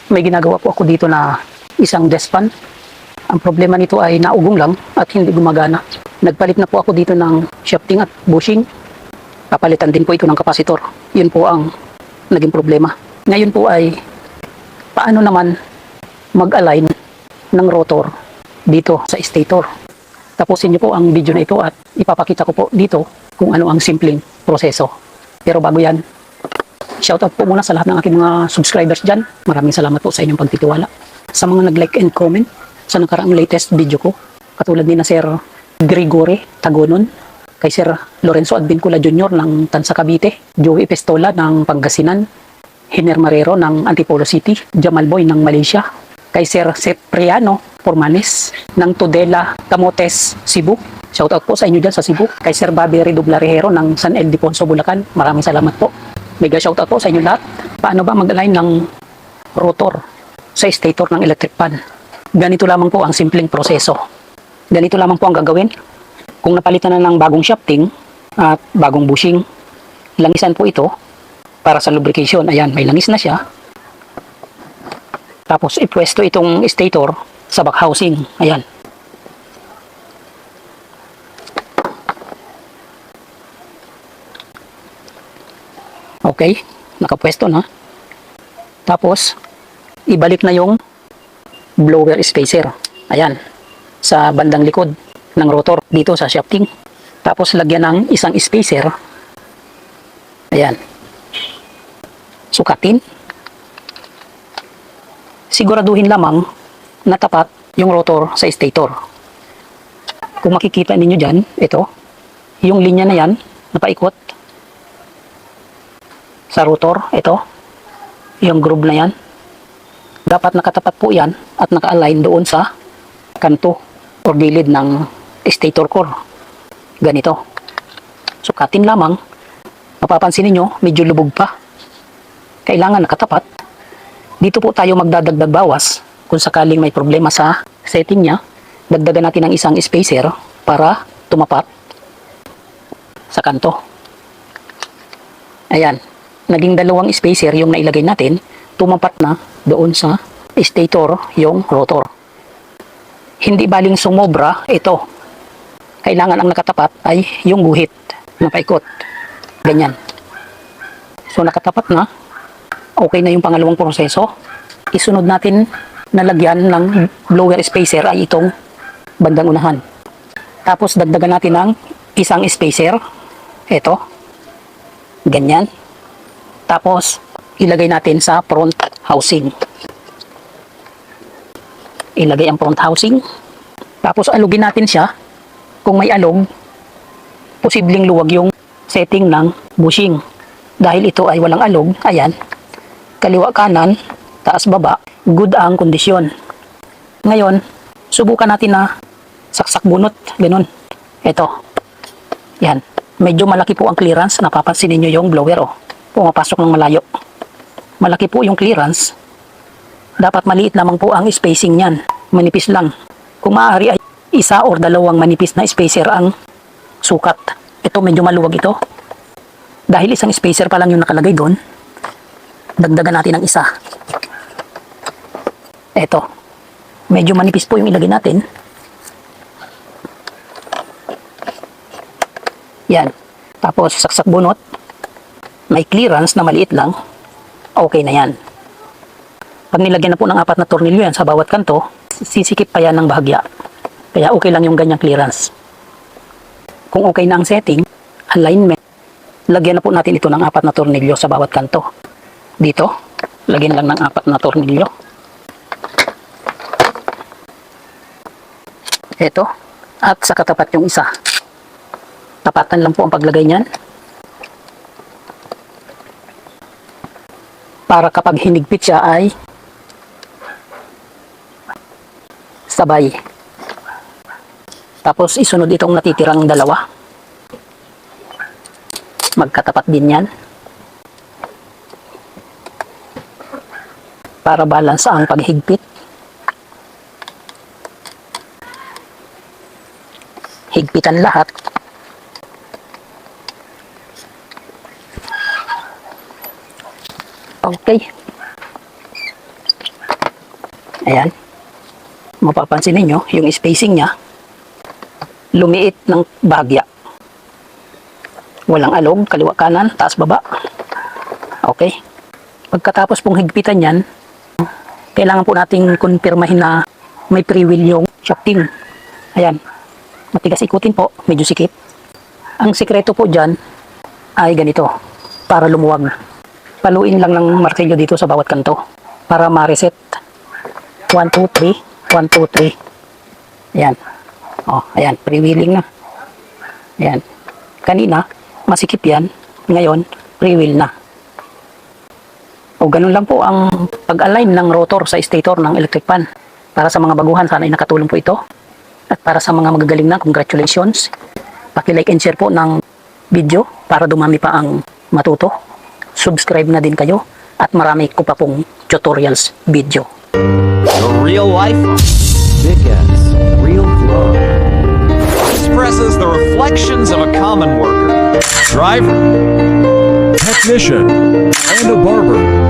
may ginagawa po ako dito na isang desk fan. Ang problema nito ay naugong lang at hindi gumagana. Nagpalit na po ako dito ng shafting at bushing. Papalitan din po ito ng kapasitor. Yun po ang naging problema. Ngayon po ay paano naman mag-align ng rotor dito sa stator. Tapusin niyo po ang video na ito at ipapakita ko po dito kung ano ang simpleng proseso. Pero bago yan, shoutout po muna sa lahat ng aking mga subscribers dyan. Maraming salamat po sa inyong pagtitiwala. Sa mga nag-like and comment sa nakaraang latest video ko, katulad ni na Sir Gregory Tagonon, kay Sir Lorenzo Advincula Jr. ng Tansa Cavite, Joey Pistola ng Pangasinan, Hiner Marrero ng Antipolo City, Jamal Boy ng Malaysia, kay Sir Cipriano Formanes ng Tudela, Camotes, Cebu. Shoutout po sa inyo dyan sa Cebu. Kay Sir Bobby Redoblarejero ng San Ildefonso, Bulacan. Maraming salamat po. Mega shoutout po sa inyo lahat. Paano ba mag-align ng rotor sa stator ng electric fan? Ganito lamang po ang simpleng proseso. Ganito lamang po ang gagawin. Kung napalitan na ng bagong shafting at bagong bushing, langisan po ito para sa lubrication. Ayan, may langis na siya. Tapos ipwesto itong stator sa back housing. Ayan. Okay, nakapwesto na. Tapos ibalik na yung blower spacer. Ayan, sa bandang likod ng rotor dito sa shafting. Tapos lagyan ng isang spacer. Ayan. Sukatin. Siguraduhin lamang na tapat yung rotor sa stator. Kung makikita ninyo dyan, ito, yung linya na yan, napaikot sa rotor, ito, yung groove na yan. Dapat nakatapat po yan at naka-align doon sa kanto or gilid ng stator core. Ganito. Sukatin lamang. Mapapansin niyo medyo lubog pa. Kailangan nakatapat. Dito po tayo magdadagdag bawas. Kung sakaling may problema sa setting niya, dagdagan natin ng isang spacer para tumapat sa kanto. Ayan. Naging dalawang spacer yung nailagay natin, tumapat na doon sa stator yung rotor. Hindi baling sumobra, ito. Kailangan ang nakatapat ay yung guhit na paikot. Ganyan. So nakatapat na, okay na yung pangalawang proseso. Isunod natin na lagyan ng blower spacer ay itong bandang unahan. Tapos dagdagan natin ng isang spacer. Ito. Ganyan. Tapos ilagay natin sa front housing. Ilagay ang front housing. Tapos alugin natin siya. Kung may alog, posibleng luwag yung setting ng bushing. Dahil ito ay walang alog, ayan, kaliwa kanan, taas baba, good ang kondisyon. Ngayon, subukan natin na saksak bunot, ganun. Ito, yan, medyo malaki po ang clearance, napapansin niyo yung blower, oh, pumapasok ng malayo. Malaki po yung clearance, dapat maliit lamang po ang spacing niyan, manipis lang. Kung maaari ay isa or dalawang manipis na spacer ang sukat. Ito medyo maluwag ito. Dahil isang spacer pa lang yung nakalagay doon, dagdagan natin ng isa. Ito. Medyo manipis po yung ilagay natin. Yan. Tapos saksak bunot. May clearance na maliit lang. Okay na yan. Pag nilagyan na po ng 4 na tornilyo yan sa bawat kanto, sisikip pa yan ng bahagya. Kaya okay lang yung ganyang clearance. Kung okay na ang setting, alignment, lagyan na po natin ito ng 4 na tornilyo sa bawat kanto. Dito, lagyan lang ng 4 na tornilyo. Ito, at sa katapat yung isa. Tapatan lang po ang paglagay niyan. Para kapag hinigpit siya ay sabay. Tapos isunod itong natitirang dalawa. Magkatapat din yan. Para balance ang paghigpit. Higpitan lahat. Okay. Ayan. Mapapansin ninyo, yung spacing niya, lumiit ng bahagya. Walang alog, kaliwa kanan, taas baba. Okay. Pagkatapos pong higpitan yan, kailangan po nating kumpirmahin na may pre-wheel yung shafting. Ayan. Matigas ikutin po, medyo sikip. Ang sikreto po dyan ay ganito, para lumuwag. Paluin lang ng martilyo dito sa bawat kanto para ma-reset. 1, 2, 3. 1, 2, 3. Ayan. Oh, ayan. Pre-wheeling na. Ayan. Kanina, masikip yan. Ngayon, pre-wheel na. O ganun lang po ang pag-align ng rotor sa stator ng electric fan. Para sa mga baguhan, sana ay nakatulong po ito. At para sa mga magagaling na, congratulations. Paki-like and share po ng video para dumami pa ang matuto. Subscribe na din kayo at marami ko pa pong tutorials video. The real life Big S, real flow. expresses the reflections of a common worker. Driver, Technician and a barber.